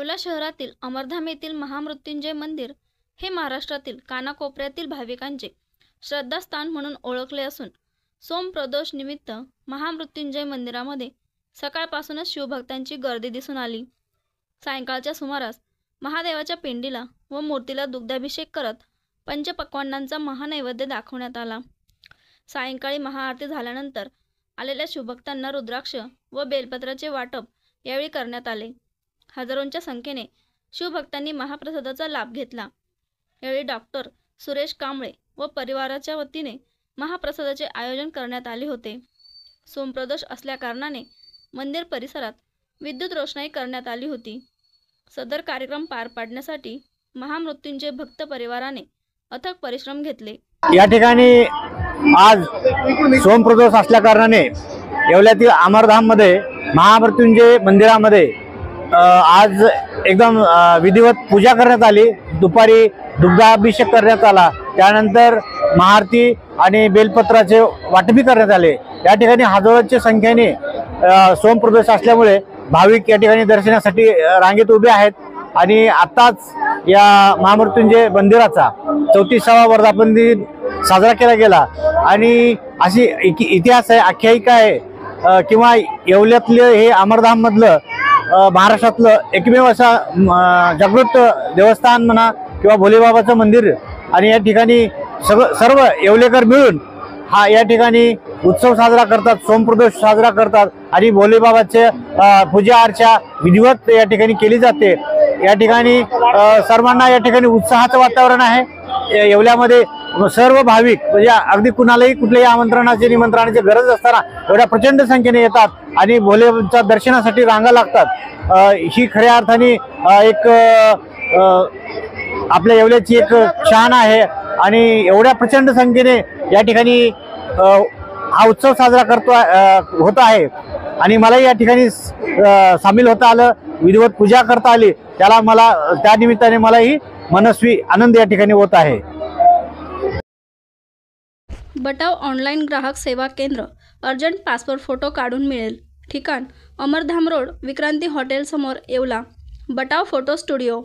येवला शहरातील अमरधाम येथील महामृत्युंजय मंदिर हे महाराष्ट्रातील कानाकोपऱ्यातील भाविकांचे श्रद्धास्थान म्हणून ओळखले असून सोमप्रदोष निमित्त महामृत्युंजय मंदिरामध्ये सकाळपासूनच शिवभक्तांची गर्दी दिसून आली। सायंकाळच्या सुमारास महादेवाच्या पिंडीला व मूर्तीला दुग्धाभिषेक करत पंचपक्वान्नांचा महानैवेद्य दाखवण्यात आला। सायंकाळी महाआरती झाल्यानंतर आलेल्या शिवभक्तांना रुद्राक्ष व बेलपत्राचे वाटप यावेळी करण्यात आले। हजारोंच्या संख्येने शिवभक्तांनी महाप्रसादाचा लाभ घेतला। यावेळी डॉक्टर सुरेश कांबळे व परिवाराच्या वतीने महाप्रसादाचे आयोजन करण्यात आले होते। सोमप्रदोष असल्याकारणाने मंदिर परिसरात विद्युत रोषणाई करण्यात आली होती। सदर कार्यक्रम पार पाडण्यासाठी महामृत्युंजय भक्त परिवाराने अथक परिश्रम घेतले। या ठिकाणी आज सोमप्रदोष असल्याकारणाने येवल्यातील अमरधाम मध्ये महामृत्युंजय मंदिरामध्ये आज एकदम विधिवत पूजा करण्यात आली। दुपारी दुग्धाभिषेक करण्यात आला, त्यानंतर महाआरती आणि बेलपत्राचे वाटपी करण्यात आले। या ठिकाणी हजारोंच्या संख्येने सोमप्रदोष असल्यामुळे भाविक या ठिकाणी दर्शनासाठी रांगेत उभे आहेत आणि आताच या महामृत्युंजय मंदिराचा 34वा वर्धापन दिन साजरा केला गेला आणि अशी इतिहास आहे, आख्यायिका आहे किंवा येवल्यातले हे अमरधाम मधलं महाराष्ट्रातलं एकमेव असा जागृत देवस्थान म्हणा किंवा भोलेबाबाचं मंदिर आणि या ठिकाणी सर्व येवलेकर मिळून हा या ठिकाणी उत्सव साजरा करतात, सोमप्रदोष साजरा करतात आणि भोलेबाबाचे पूजा अर्चा विधिवत या ठिकाणी केली जाते। या ठिकाणी सर्वांना या ठिकाणी उत्साहाचं वातावरण आहे। येवल्यामध्ये सर्व भाविक म्हणजे अगदी कुणालाही कुठल्याही आमंत्रणाची निमंत्रणाची गरज असताना एवढ्या प्रचंड संख्येने येतात आणि भोलेच्या दर्शनासाठी रांगा लागतात। ही खऱ्या अर्थाने एक आपल्या येवल्याची एक शान आहे आणि एवढ्या प्रचंड संख्येने या ठिकाणी हा उत्सव साजरा होत आहे आणि मलाही या ठिकाणी सामील होता आलं, विधिवत पूजा करता आली, त्याला मला त्या निमित्ताने मलाही मनस्वी आनंद या ठिकाणी होत आहे। बटाव ऑनलाईन ग्राहक सेवा केंद्र, अर्जंट पासपोर्ट फोटो काढून मिळेल। ठिकाण अमरधाम रोड, विक्रांती हॉटेल समोर, येवला। बटाव photo studio.